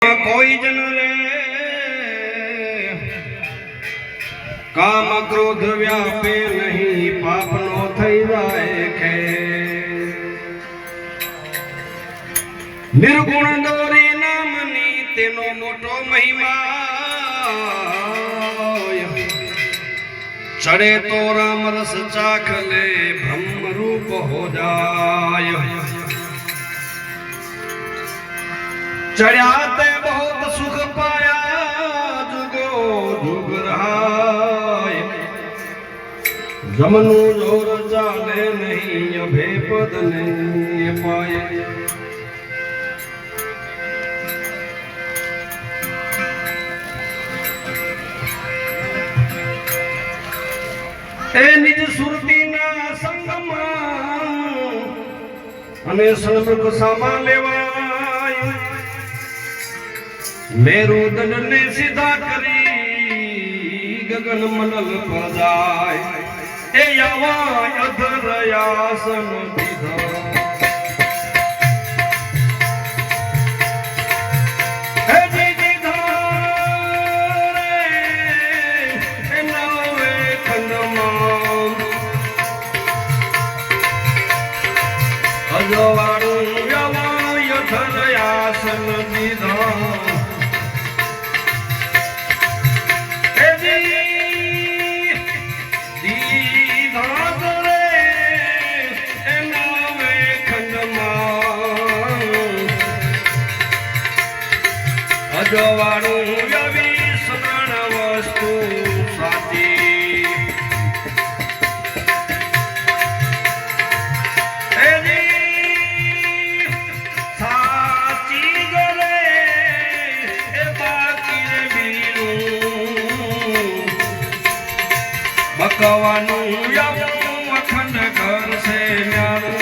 કોઈ જન રે કામ ક્રોધ વ્યાપે નહીં, પાપ નો થઈ જાય કે નિર્ગુણ દોરી નામની તેનો મોટો મહિમા, ચડે તો રામ રસ ચાખ લે બ્રહ્મ રૂપ હો જાય। चढ़ा ते बहुत सुख पाया जुगो जुग रहाय, जमनु जोर चाले नहीं अभे पद नहीं पाए। ए निज सुरती ना संगमा अने सन्मुख सामा लेवा, मेरुदंड ने सीधा करी गगन मनल पर जाय, ए यावा अधर यासन दीधा। हे जी दीधा रे ए नवे खंडमा, अजवाड़ू यावा अधर यासन दीधा। अजवाड़ू यवी स्मरण वस्तु साची, साची गले ए बाकी रे बीरू बकवानू यवू अखंड घर से न्यारू।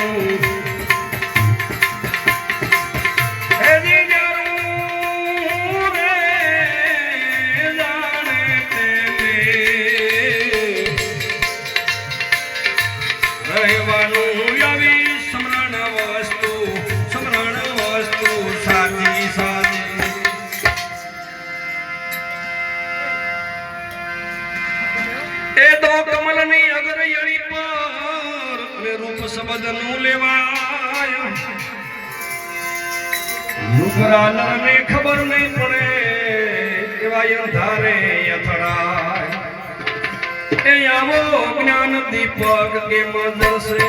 ने खबर नहीं पड़े धारे यथड़ाय, आवो ज्ञान दीपक के मदद से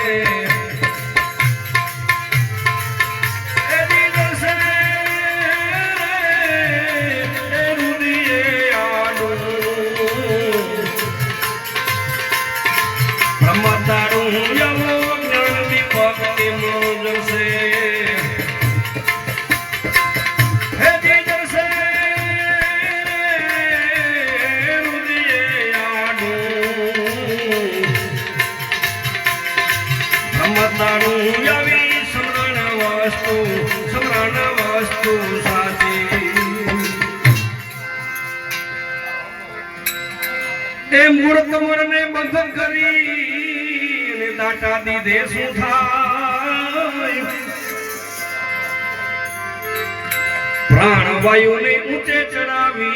ब्रह्मतारू आवो ज्ञान दीपक के मदद से स्मरण वस्तु साची। ए मूर्त मन ने बंध करी ने दाटा दीधे सुधाय, प्राण वायु ने ऊंचे चढ़ावी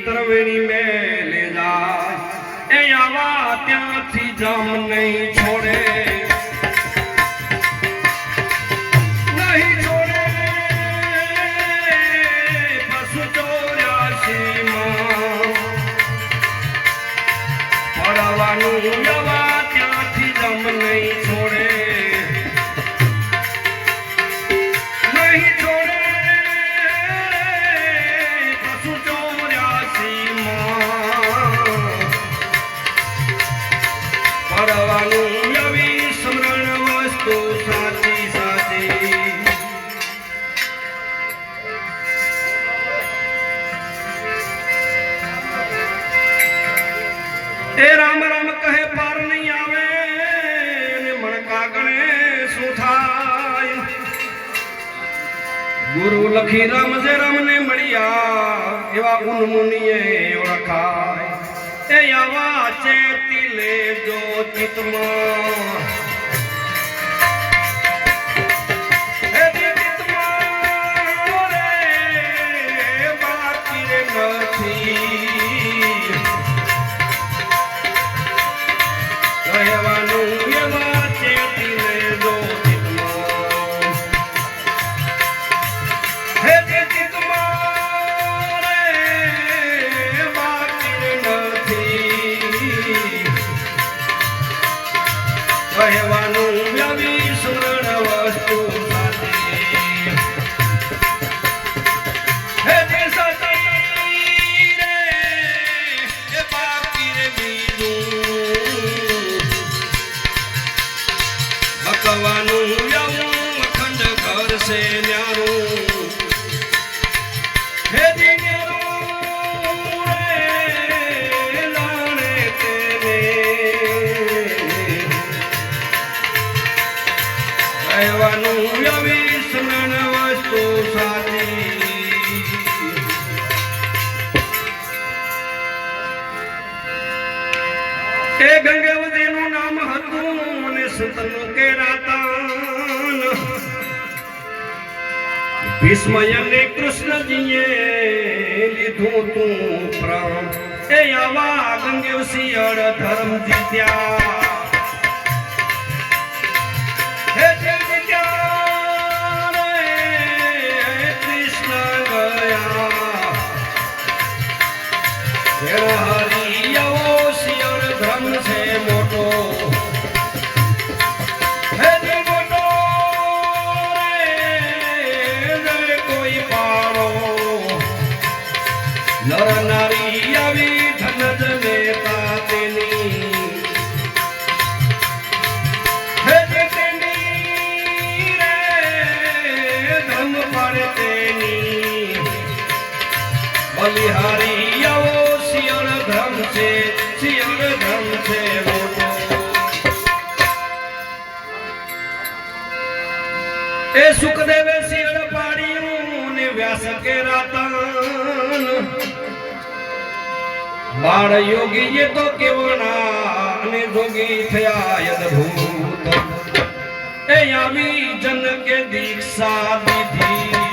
तरवेणी में ले जाए, ए आवा त्यांथी जाम नहीं छोड़े, यवा त्यांथी जम नहीं छोड़े, नहीं छोड़े पशु 84 पड़वानु यवी स्मरण वस्तु साची साची। ए राम राम कहे पार नहीं आवे, मणका गणे सुथाय, गुरु लखी राम जे राम ने मड़िया एवा उन्मुनिए ओळखाय, ए आवा चेती ले जो चितमा, ए चितमा रे ભીષ્મયને કૃષ્ણજીએ લીધું તું પ્રાણ એ આવા ગંગેવ શિયળ ધર્મ જીત્યા હે જીત્યા રે કૃષ્ણ ગયા હરિ આવો શિયળ ધર્મ છે મોટો નર નારી આવી ધનજ નેતા તેની હે તેની રે ધન પાડે તેની બલિહારી આવો શિયળ ધર્મ છે શિયળ ધર્મ છે મોટો એ સુખદેવે શિયળ પાડ્યું ને વ્યાસ કે રાતન બાળ યોગી એ તો કેવણા અને જોગી થયા અદભૂત એ આવી જન કે દીક્ષા દીધી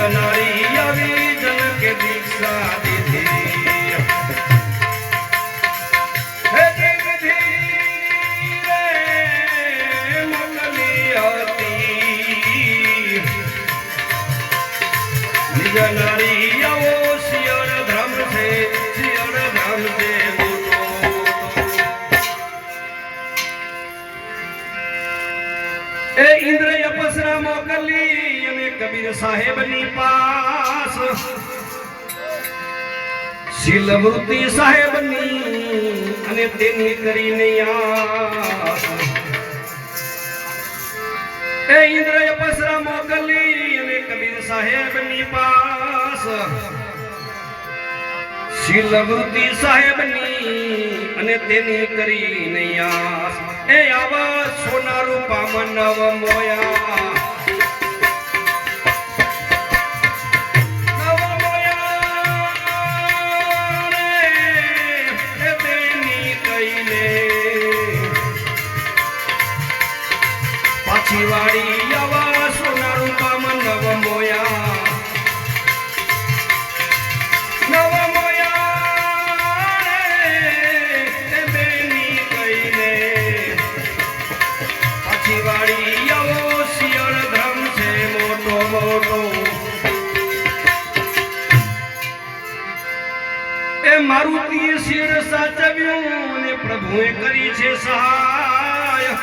નારી આવી જન કે દીક્ષા દીધી નારી આવો શિયળ ધર્મ છે શિયળ ધર્મ છે એ ઇન્દ્રએ અપસરા મોકલી અને કબીર સાહેબની પાસ શીલવૃત્તિ સાહેબની અને તેની કરીને આસ એ ઇન્દ્રએ અપસરા મોકલી અને કબીર સાહેબની પાસ શીલવૃત્તિ સાહેબની અને તેની કરી નૈયાસ એ આવા સોના રૂપામાં નવ મોયા વાળી આવા સોના રૂપામાં નવ મોયા બેની કહીને પાછી વાળી આવો શિયળ ધર્મ છે મોટો મોટો એ મારુતિએ શિર સાચવ્યું ને પ્રભુએ કરી છે સહાય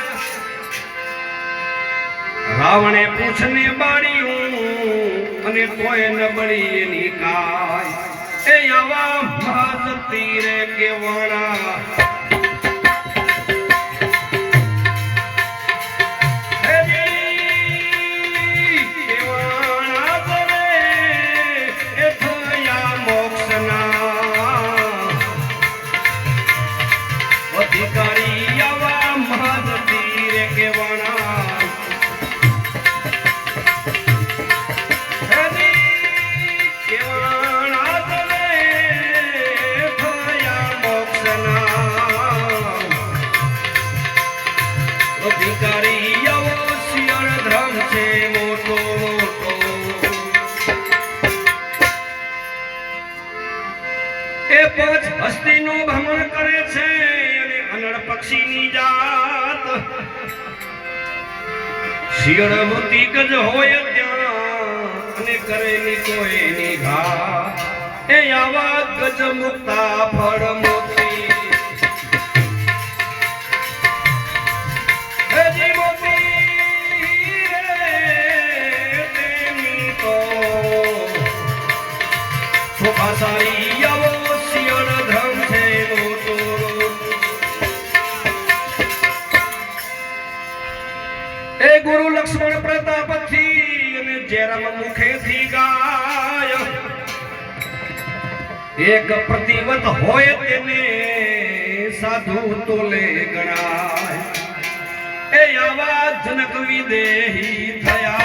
રાવણે પૂછને બાળ્યું અને કોઈ ન બળી એની કાય એ આવા મહાજતી રે કેવાણા કેવાણા કરે એ થયા મોક્ષના અધિકારી આવા મહાજતી રે કેવાણા અધિકારી આવો શિયળ ધર્મ છે મોટો મોટો એ પાંચ હસ્તીનું ભ્રમણ કરે છે અને અનળ પક્ષીની જાત શિયળ વૃત્તિ ગજ હોય ત્યાં અને કરેલી કોઈની ઘા એ આવા ગજ મુક્તા ફળ મોતી સારી આવો શિયળ ધર્મ છે મોટો એ ગુરુ લક્ષ્મણ પ્રતાપથી અને જેરમ મુખેથી ગાય એક પ્રતિવત હોય તેને સાધુ તોલે ગણાય એ આવા જનક વિદેહી થયા